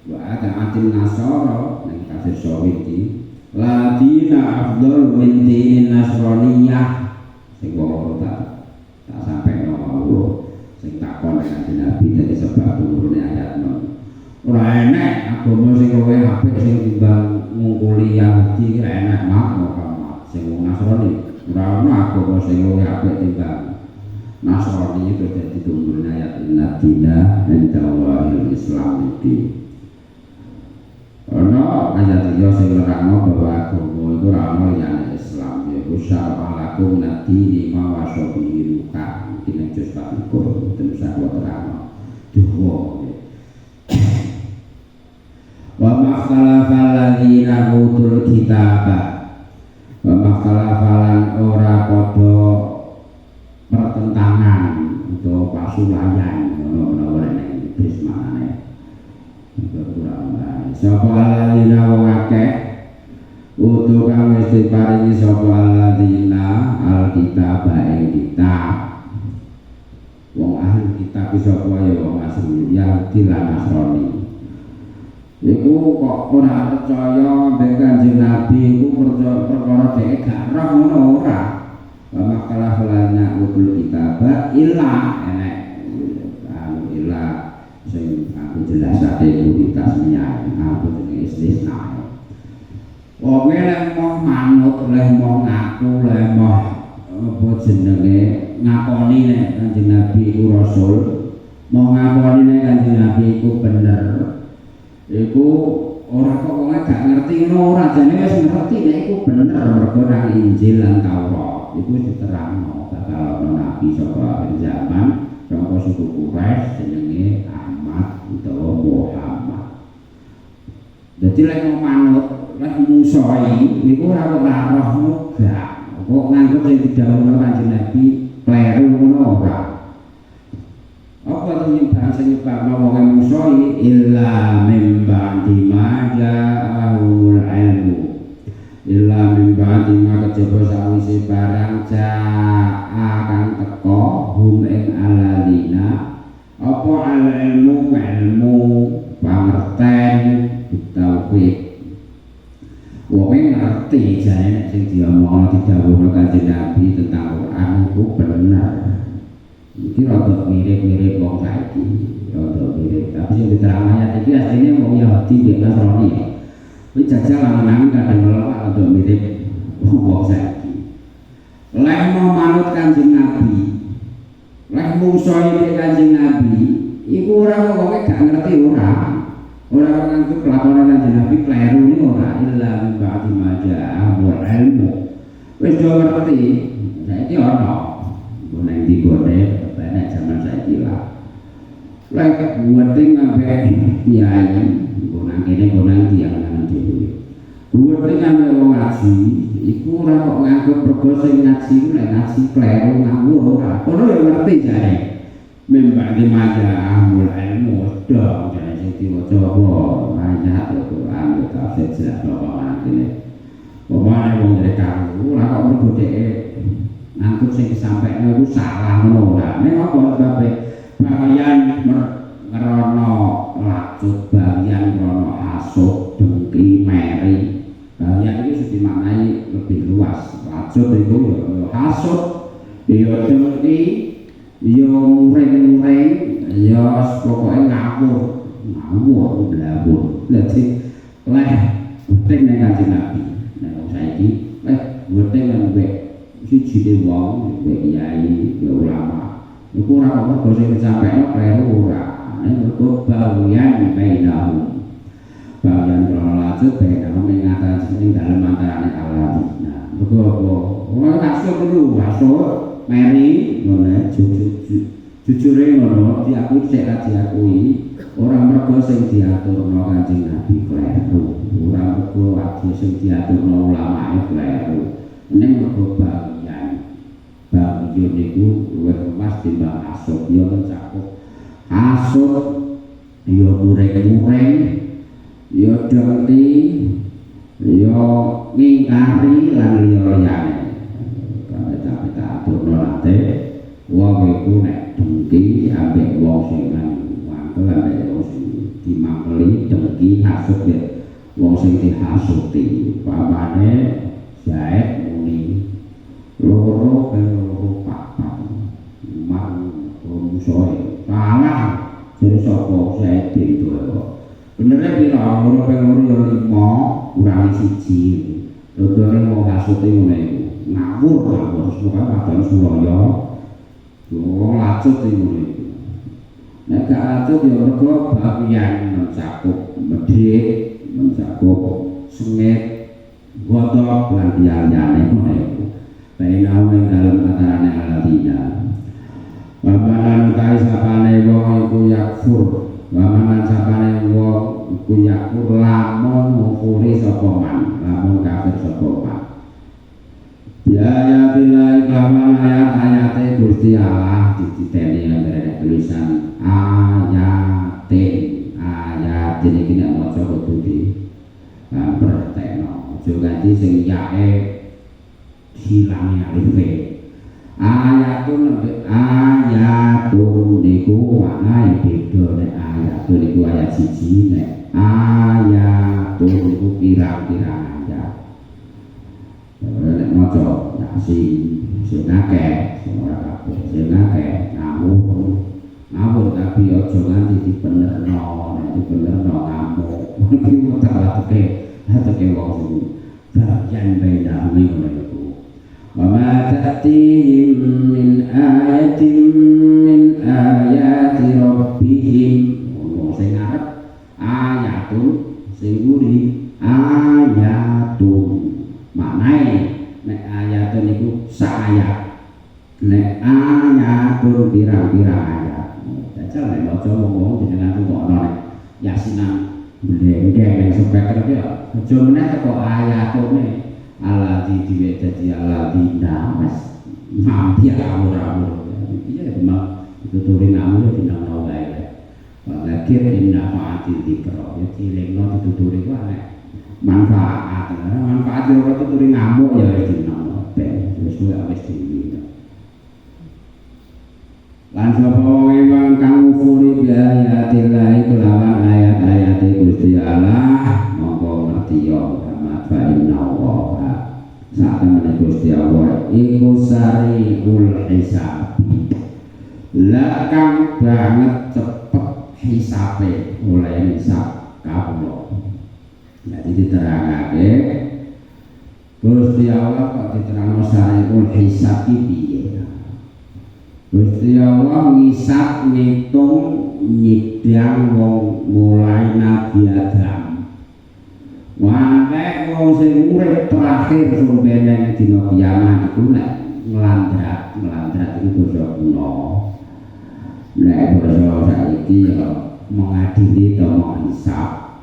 wa ada atin Nasara ning kafir Sawiti ladina afdal min dinin Nasraniyah sing wong tak sampai nomor sing takon kanjeng Nabi dadi sebab turune ayat non ora enek agama sing luwih apik sing timbang ngungkuli Yahudi ora enek Muhammad sing wong Nasrani ora ana agama sing luwih apik timbang Nasrani itu jadi tumbuh ayat inna dina indallahil Islam itu. Ono ayat itu sing nerangno bahwa agama itu ana yang Islam yaiku syara'alakum nadini ma wasabihi luka iki juz 4 terus aku terangno. Duh. Wa makhtalafa alladziina utul kitaba wa makhtalafa ora padha pertentangan atau pasulayan menawa nek iblis manane kurang sapa alladzina wong akeh utu kang wis diparingi sapa alladzina alkitab ing kitab wong ahli kitab sapa ya wong asli Yahudi lan Nasrani iku kok ora percaya mbek Kanjeng Nabi iku perkara dhek gak roh ngono ora makalah lana utul kitabah ilah enek ilah sing aku jelasake kuwi tasmiyah aku jenenge istisna wong lek mau manut lek mau ngaku lek mau apa jenenge ngakoni nek Kanjeng Nabi iku rasul mau ngakoni nek Kanjeng Nabi iku bener iku ora kok wong gak ngerti ngono ora jane wis ngerti nek iku bener mergo nang Injil lan Taurat itu diterangno bakal ana nabi saka akhir zaman saka suku Quraisy jenenge Ahmad utawa Muhammad. Dadi lek mau manut lek musoi iku ora roh muga kok nganggep sing didhawuhna Kanjeng Nabi kleru ngono ora. Apa sing bahasa nyebabna wong musoi illa mim ba'di ma ja'ahul ilmu illa min ba'di ma kejaba sawise barang jaa kang teka hum ing aladina apa al ilmu pamerten tauhid wong ngerti jane nek sing diomongno didhawuhna Kanjeng Nabi tentang Quran iku bener iki rada mirip-mirip wong saiki rada mirip tapi sing diterangno ayat iki asline wong Yahudi mek Nasrani wis jajal lanang kadang melawak atau mirip wong saiki. Lek mau manut Kanjeng Nabi, lek musuhi Kanjeng Nabi, iku ora wong gak ngerti ora. Ora ngantuk kelakuan Kanjeng Nabi kleru iki ora illa min ba'di ma ja'a ilmu. Wis do ngerti, saiki ana. Nang ndi gone benek zaman saiki lah. Lek ngerti ngambek kiai nang kene nang tiyang nang dhewe. Kuwi ngene wong ngaji, iku ora kok nganggep rego sing ngaji ku lek ngaji kleru ngawur ora. Ono ya ngerti jare. Membagi maja amul ilmu dong jare sing diwaca apa ayat Al-Qur'an ya tafsir jelas apa ngene. Pokoknya wong dari kamu, lah kok mergo dhek ngangkut sing disampaikno iku salah ngono ora. Nek apa sebabe bagian ngerono lacut, bagian ngerono hasud, dengki, meri. Bagian iki sudah dimaknai lebih luas. Lacut itu ya hasud, ya dengki, ya muring-muring, ya pokoknya ngawur blabur. Dadi leh penting nek Kanjeng Nabi. Nek saiki penting nang siji de wong kiai ulama iku ora kok sing disampaikan kleru ora nek kok bagian bainahum bagian lacut bainahum ing atas ing dalem antarane Allah nah mergo apa ora kasut dulu kasut meri ngono jujure ngono diakui sik ra diakui ora mergo sing diaturno Kanjeng Nabi kleru ora mergo ati sing diaturno ulama kleru ning mergo bagian niku luwih emas timbang hasud ya mencakup hasud ya muring-muring ya dengki ya ngingkari lan liya-liyane kabeh tak aturno nate wong iku nek dengki ambek wong sing wangkel ambek wong sing dimangkeli dengki hasud ya wong sing dihasuti pamane jaet muni loro papat mang musuhe kalah jadi sapa saya itu bener pira loro yo 5 kurang siji loro mau kasute ngene iku ngawur suka padha Suraya yo lacut ngono iku nek gak lacut yo mergo bagian mencakup medhit mencakup sengit godhok lan liyane ngono iku bainau ing dalem antarane aladina wamanan kai sapane wong iku yakfur wamanan sapane wong iku yakfur lamun ngukuri sapa man lamun kafir sapa man biaya bilai kawan ayat-ayate Gusti Allah dititeni nang tulisan ayate iki nek maca kudu di pertekno aja ganti sing yae hilangnya alif ayatun niku maknane beda nek ayatun niku ayat siji nek ayatun niku pirang-pirang ayat nek maca sing akeh sing ora kabeh sing akeh ngawur tapi aja nganti dibenerno nek dibenerno ngamuk iki teke wong sing bagian beda ngono iku وما تأتيهم من آية من آيات ربهم sing arep ayatun sing guri ayatun maknae nek ayatun iku sayat nek ayatun pirang-pirang ayat dajal nek maca wong jenengan rungokno nek yasinan blengkeng sepek iki aja meneh teko ayatune alati diwe dadi alati namas mampir amur-amur iya memang dituturin amur dinamno wae lakir inna fa'ati dzikra ya dilengno dituturin ku ana manfaat ora tuturin ngamuk ya dinamno ben wis wis dhewe lan sapa wong kang ngufuri biayatillah kelawan ayat-ayat Gusti Allah monggo ngerti ya Muhammad fa inna Allah saat temen Gusti Allah iku sariul hisab lakang banget cepet hisabe oleh hisab kawula jadi diterangake Gusti Allah kok diterangno sariul hisab iki piye Gusti Allah ngisab ngitung nyidang wong mulai Nabi Adam wae wong sing urip terakhir sumbene dina kiamat iku nek nglandrat iku dosa kuno nek dosa saiki ya mengadili to menghisab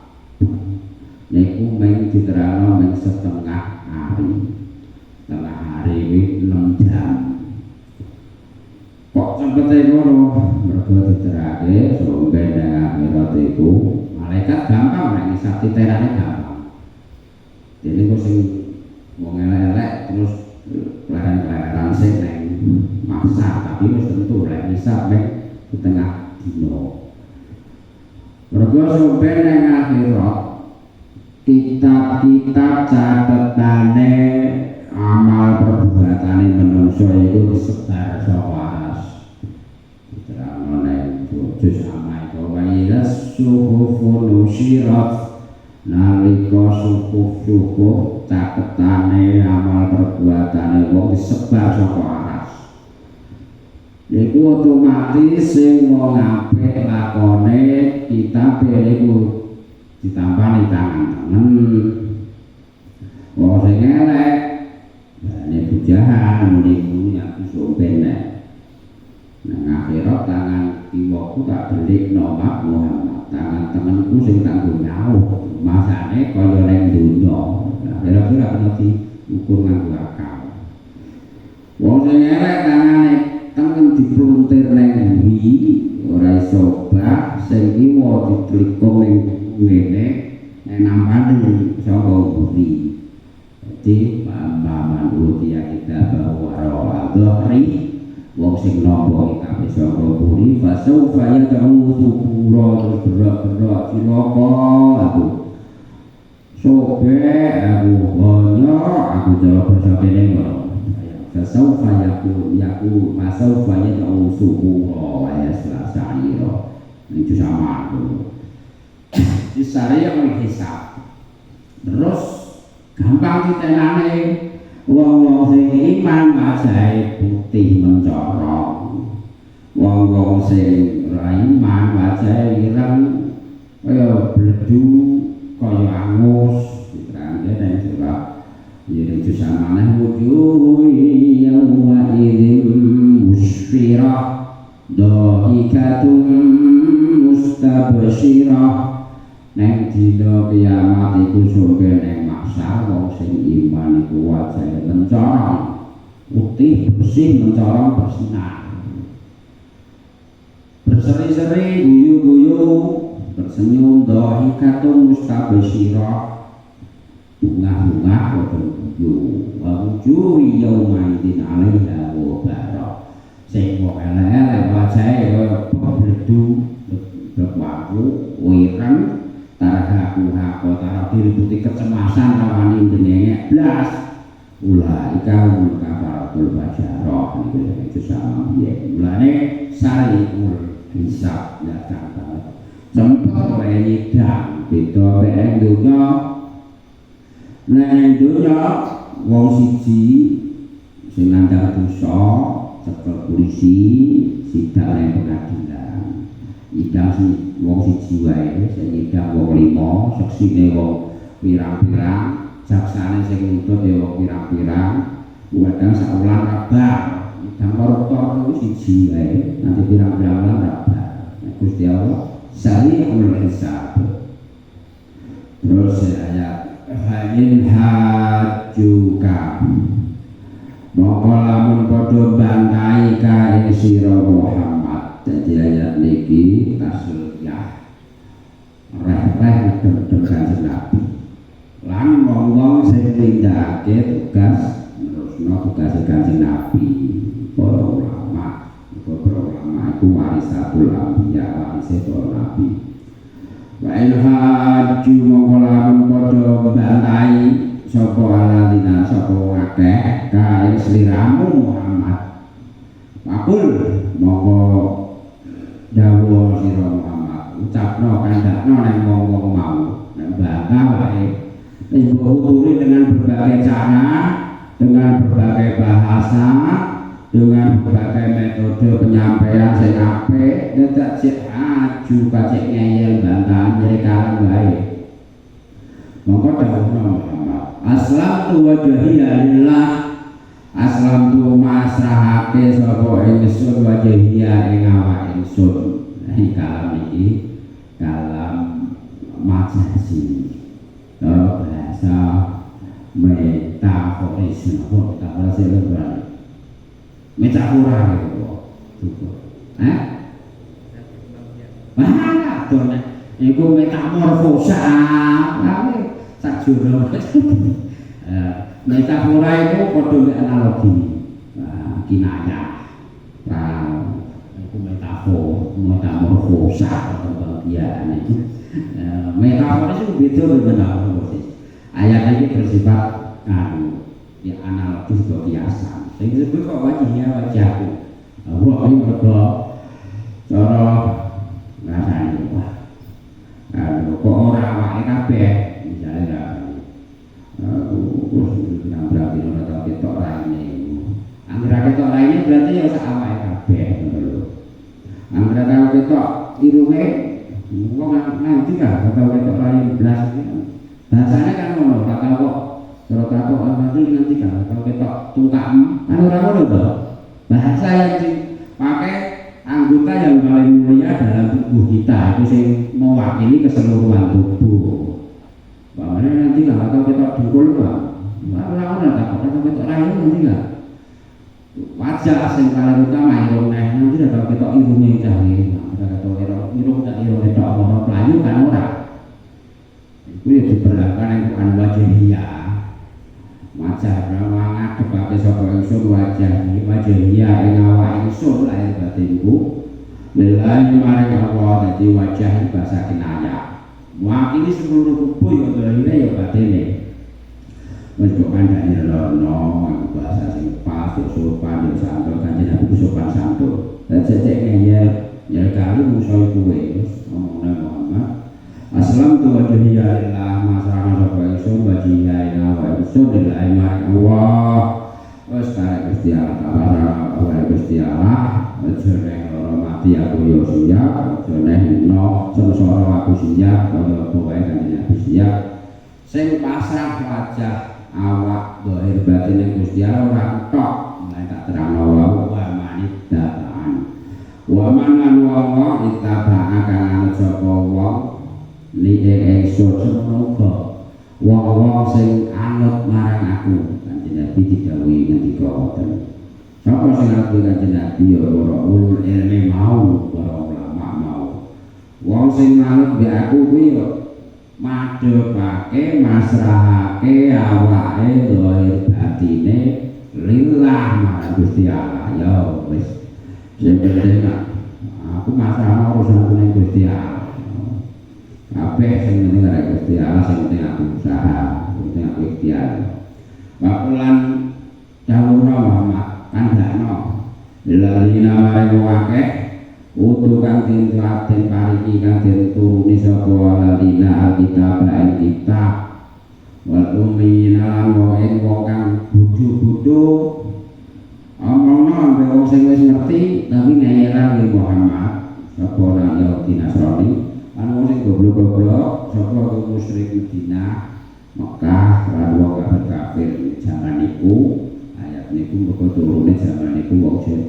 niku mung diterangno mung setengah hari iki 6 jam kok seperti ngono mergo diterake somben nang akhirat iku malaikat gampang nek ngisap titerane gampang. Dene kok sing wong elek-elek terus leren-leran sing nang maksa tapi wis tentu lek ngisap nek setengah dino. Mergo somben nang akhirat kitab-kitab catetane amal perbuatane manungsa iku disebar saka aras. Diterangno nek jus amai wa iras suhufun nusyirat nalika suhuf catetane amal perbuatane wong disebar saka aras. Iku otomatis sing wong apik lakone kitabe iku ditampani tangan-tangan. Wong sing elek ini bujahan muni aku sombenek nang akhirat tangan kiwaku tak delik nomak Muhammad tangan temanku sing tanggung jawab masane kaya ning donya akhirat ora kena diukur nganggo akal. Wong sing elek tangane tangan dipluntir ning bumi ora iso bak sing kiwa ditlikung ning ngene nampani saka bumi. Jadi paman utia kita bahwa roh-rohri wong sing nampa kita bisa ngoburi fasaufa yad'u thubura terus berak-berak cilaka aku sobe aku banyak aku jawab bersabene ngono fasaufa yaku fasaufa yad'u thubura wa yaslasaira itu sama aku disari yang hisab terus gampang ditenane wong-wong sing iman wajahe putih mencorong wong-wong sing ora iman wajahe ireng kaya bledu kaya angus diterangke nek surat yen jus amanah wujuh yauma idzin musfirah dhahikatun mustabsyirah nek dina kiamat iku surga nek maksar wong sing iman iku wajahe mencorong putih bersih mencorong bersinar berseri-seri guyu-guyu bersenyum dhahikatun mustabsyirah bunga-bunga guyu wa wujuh yauma idzin 'alaiha ghabarah sing wong elek-elek wajahe kaya bledu berwaku wireng tarahaku hako tarabir putih kecemasan rawani denenge blas ulaika umul kafaratul basyarah itu sama biye mulane sariul hisab datang banget sempat oleh nyidang beda BN dunya neng dunya wong siji sing nandang dosa cekel polisi sidang neng pengadilan idang si wong siji wae sing idang wong 5 saksine wong pirang-pirang jaksane sing nuntut ya wong pirang-pirang kadang saulan rabar idang koruptor siji wae nanti pirang-pirang rabar Gusti Allah sari'ul hisab. Terus ayat hain hajuka moko lamun padha bantai ka ing sira Muhammad. Jadi ayat niki tasliyah reh-reh ngedem Kanjeng Nabi. Lan wong-wong sing nindakake tugas nerusno tugas Kanjeng Nabi, para ulama, iku warisatul anbiya, warise para nabi. Wa in haju mongko lamun padha bantai sapa aladina sapa akeh kae sliramu Muhammad. Pakul mongko dawuh sira Muhammad, ucapno kandhakno nang wong-wong mau, nek bangga wae wis uturi dengan berbagai cara, dengan berbagai bahasa, dengan berbagai metode penyampaian sing apik, nek cek aju kacek ngeyel bantahan nyekalan wae. Monggo dawuhna Muhammad, aslamtu wajhiya lillah, aslamtu masrahake sapa ingsun wajhiya ing awak ingsun. Iki kalam iki kalam majasi. Bahasa metaforis, kita bahasa lebih metafora gitu. Hah? Mana tuh nek iku metamorfosa sak jero. Metafora itu padha analogi. Kinayah. Iku metamorfosa kebahagiaan itu. Metafora itu beda dengan metamorfosis. Ayat ini bersifat ya analogi atau kiasan. Sing disebut kok wajahnya wajahku. Wah ini mergo cara rasane wah. Kok ora awake kabeh misalnya nang berarti ora tau ketok raine. Angger ketok raine berarti ya sak awake kabeh ngono lho. Angger tau ketok irunge wong nanti kan tau ketok raine blas. Bahasane kan ngono, ora tau kok cara takok nanti kan tau ketok tungkam. Kan ora ngono to. Bahasa yang dipakai anggota yang paling mulia dalam tubuh kita itu sing mewakili keseluruhan tubuh. Bahwa nanti nggak tahu kita dengkul pak, orang tak tahu kita rayu nanti nggak. Wajah yang paling utama irung nanti nggak tahu kita irungnya cari, nggak tahu irung tak irung itu orang pelayu kan orang. Itu ya diperlakukan yang bukan wajah dia. Wajah ramah ngadep pakai sapa ingsun wajah dia ing awak ingsun lahir batinku. Lillahi maring Allah dadi wajah bahasa kinayah. Mewakili seluruh tubuh ya dalile ya batine. Wis kok kandhane rono bahasa sing pas sopan ya santun kanjeng Nabi sopan santun. Dan cecekne ya kali musuh kuwe wis omongane Muhammad. Aslam tu wajhiya lillah masrana sapa ingsun wajhiya ila wa ingsun lillahi maring Allah. Wis karek Gusti Allah taala wa Gusti Allah jeneng ora mati aku yo siap jeneng no sengsara aku siap kaya pokoke kanjeng Nabi siap sing pasrah wajah awak zahir batin Gusti Allah ora tok mulai tak terangno wa manidatan wa manan wa ittaba'a kang sapa wong li ingsun semoga wong-wong sing anut marang aku kanjeng Nabi didhawuhi ngendika wonten sapa sing aku kanjeng Nabi ya ora ulul ilmi mau para ulama mau wong sing manut mbek aku kuwi ya madhepake masrahake awake zahir batine lillah marang Gusti Allah ya wis sing penting aku masalah urusan ning Gusti Allah kabeh sing penting arek Gusti Allah sing penting aku usaha penting aku ikhtiar bakulan jawurna Muhammad kandhakno lalina maring akeh utu kang den pariki kang den turuni saka lalina alkitab lan kitab wal ummina lan wong kang bodho-bodho omongno ambek wong sing wis ngerti tapi ngeyel Muhammad sapa nang Yahudi Nasrani anu sing goblok-goblok sapa musyrik Madinah Mekah lan wong kafir zaman niku ayat niku kok turune zaman niku wong sing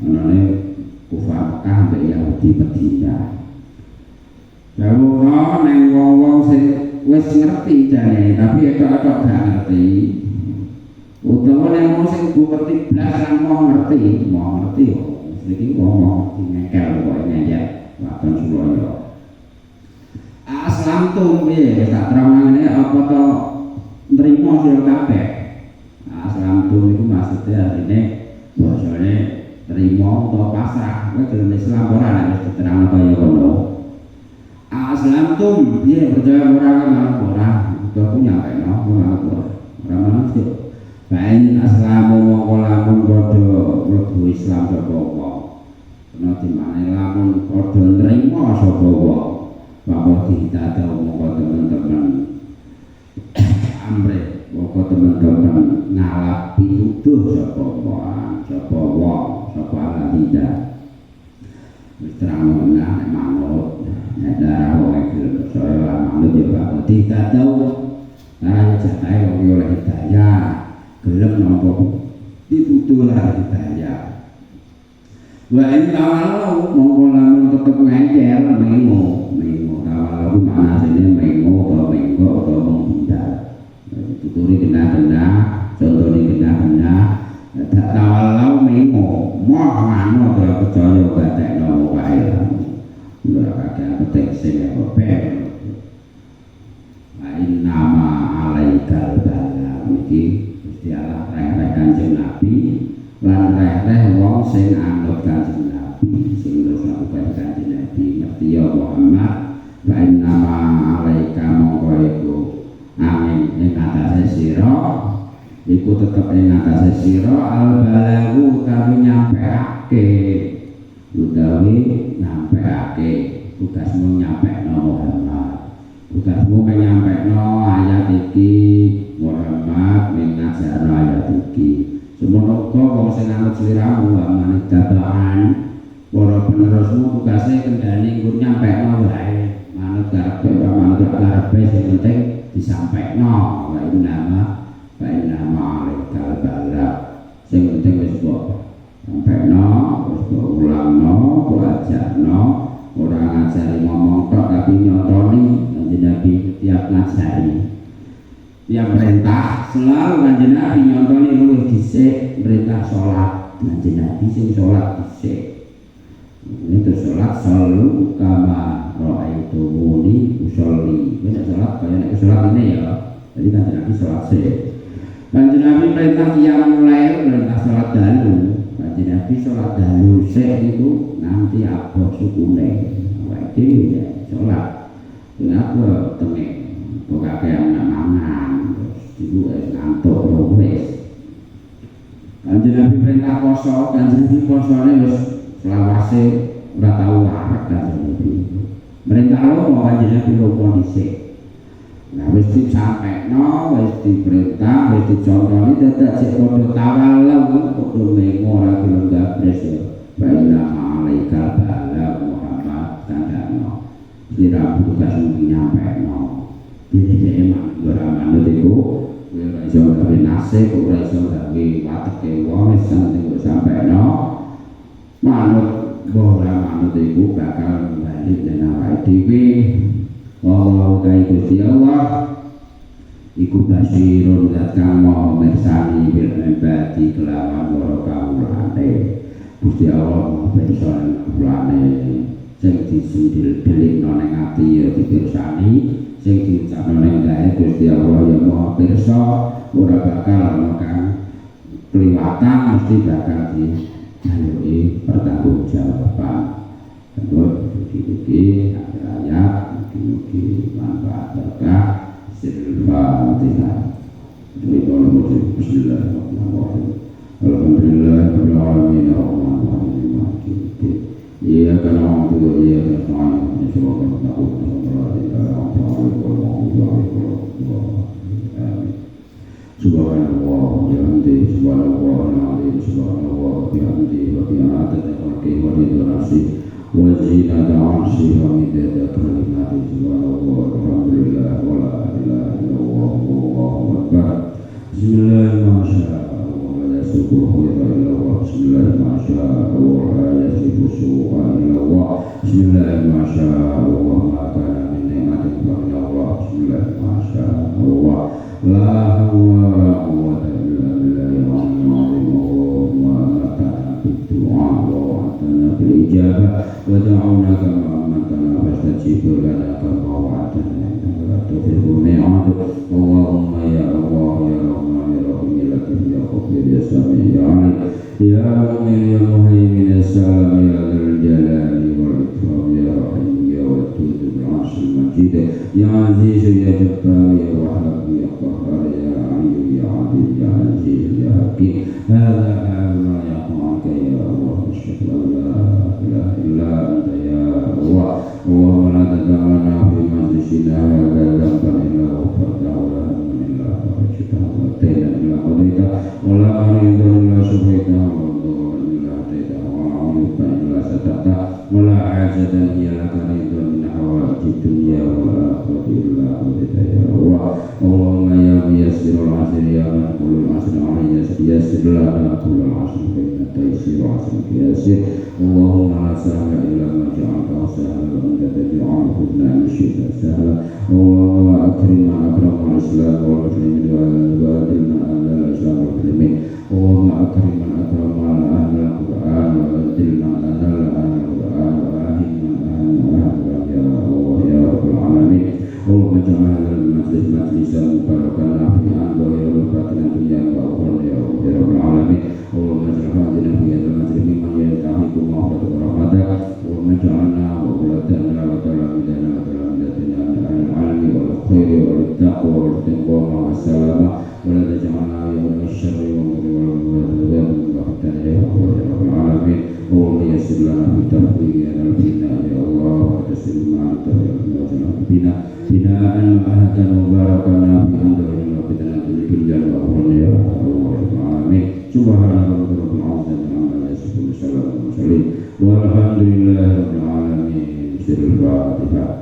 anane kufar Mekah ambek Yahudi Madinah. Jawara ning wong-wong sing wis ngerti jane tapi etok-etok gak ngerti. Utawa ning wong sing ngerti blas lan mau ngerti kok. Iki wong ngekel kok ngajak waton Suraya. Aslam tuh piye tak terangane apa to nrimo sira kabeh. Aslam tuh niku maksudnya artine basane trimo utawa pasrah. Kowe gelem Islam ora nek wis diterangno kaya ngono. Aslam tuh piye percaya ora karo ora. Kok nyampe no ora manut. Bain aslamu mongko lamun padha mlebu Islam sapa wong. Kena dimane lamun padha nrimo sapa wong. Bahwa kita tahu mongko teman-teman amre mongko teman-teman ngalap pituduh sapa wong sapa alida wis terang nek manut nek darah wae saya manut ya bahwa kita tahu karena jatahe wong oleh hidayah gelem nampa pituduh lah hidayah wa in tawalau mongko lamun tetep ngengkel mengo kalau mana sini mengo atau menghindar tuturi kena contohnya kena tak tawalau mengo mau mana kalau percaya batek ora kakek petek sing ben lain nama alaikal bala iki Gusti Allah reh-reh Kanjeng Nabi lan reh-reh wong sing anut Kanjeng Nabi sing terus ngaku Kanjeng Nabi ngerti ya Muhammad lain nama alaika mongko iku amin ing atase sira iku tetep ing atase sira al balagu kami nyampeake utawi nyampeake tugasmu nyampekno Muhammad tugasmu menyampaikan ayat iki Muhammad mengajarno ayat iki semono kok wong sing anut sliramu amane dataan para penerusmu tugasnya kendani nggur nyampaikan wae manut karepe manut karepe sing penting disampaikno wae nama alaikal bala sing penting wis kok sampaikno wis kok ulangno kok ajarno ora ngajari ngomong tok tapi nyotoni Kanjeng Nabi tiap ngajari tiap perintah selalu Kanjeng Nabi nyontoni luwih dhisik perintah salat Kanjeng Nabi sing salat dhisik itu salat selalu kama ra'aitu muni usolli nek salat kaya nek salat ini ya jadi Kanjeng Nabi salat sik Kanjeng Nabi perintah qiyamul lail perintah salat dalu Kanjeng Nabi salat dalu sik itu nanti abot sukune awake dhewe ya salat aku tengik kok kakean mangan terus iku ngantuk wis Kanjeng Nabi perintah poso Kanjeng Nabi posone wis selawase ora tau warak Kanjeng Nabi perintah lomo Kanjeng Nabi lomo dhisik nah wis disampekno wis diperintah wis dicontoni dadak sik padha tawalem padha mengo ora gelem gabres ya baina alaikal bala Muhammad kandhano kira tugas nyampekno dene emang ora manut iku ora iso gawe nasib ora iso gawe wateke wong wis penting sampekno manut ora manut iku bakal bali nang awake dhewe Allah kai Gusti Allah iku basirun zat kang maha mirsani bil ibadi kelawan para kawulane Gusti Allah maha pirsa kawulane sing disundil-delikno ning ati ya dipirsani sing diucapno ning gawe Gusti Allah ya maha pirsa ora bakal ana kang kliwatan mesti bakal dijaluki pertanggungjawaban terus iki ayat mugi manfaat berkah Al-Fatihah. Bismillahirrahmanirrahim. Alhamdulillahirabbil alamin arrahmanirrahim maliki yaumiddin. Iyyaka na'budu wa iyyaka nasta'in ihdinas Subhanallah bihamdihi subhanallah subhanallah bihamdihi wa bi'adati khalqihi wa ridha nafsihi وزينة عرشه ومداد كلماته سبحان الله الحمد لله ولا إله إلا الله والله أكبر بسم الله ما شاء الله لا يسوقه إلا الله بسم الله ما شاء الله لا يسوقه إلا الله بسم الله ما شاء الله ما كان من نعمة فمن الله بسم الله ما شاء الله لا حول ولا قوة إلا بالله العلي العظيم اللهم لك الدعاء ووعدتنا بالإجابة ودعوناك وأمتنا فاستجيب لنا كما وعدتنا إنك لا تخلف الميعاد اللهم يا الله يا رحمن يا رحيم يا لطيف يا خبير يا سميع يا عليم يا مؤمن يا مهيمن يا سلام يا ذا الجلال والإكرام يا رحيم يا ودود بالعرش المجيد يا عزيز يا جبار يا وهاب يا قهار يا علي يا عظيم يا عزيز يا حكيم هذا حال ما يقع يا الله أشهد أن لا إله إلا أنت يا الله اللهم لا تدع لنا في مجلسنا هذا ذنبا إلا غفرته ولا هما إلا فرجته ولا دينا إلا قضيته ولا مريضا إلا شفيته ولا ضرا إلا أتيته ولا عيبا إلا سترته ولا حاجة هي لك رضا من حوائج الدنيا والآخرة إلا قضيتها يا الله اللهم يا ميسر العسر يا من كل العسر عليه يسر لنا كل العسر فإن التيسير عسرك يسير اللهم لا سهل إلا ما جعلته سهلا وأنت تجعل الحزن إن شئت سهلا اللهم أكرم من أكرم الإسلام والمسلمين وأذل من أذل الإسلام والمسلمين اللهم أكرم من أكرم أهل القرآن وأذل من أذل أهل القرآن وأهل من أهل walhamdulillahirabbil alamin. Sirul Fatihah.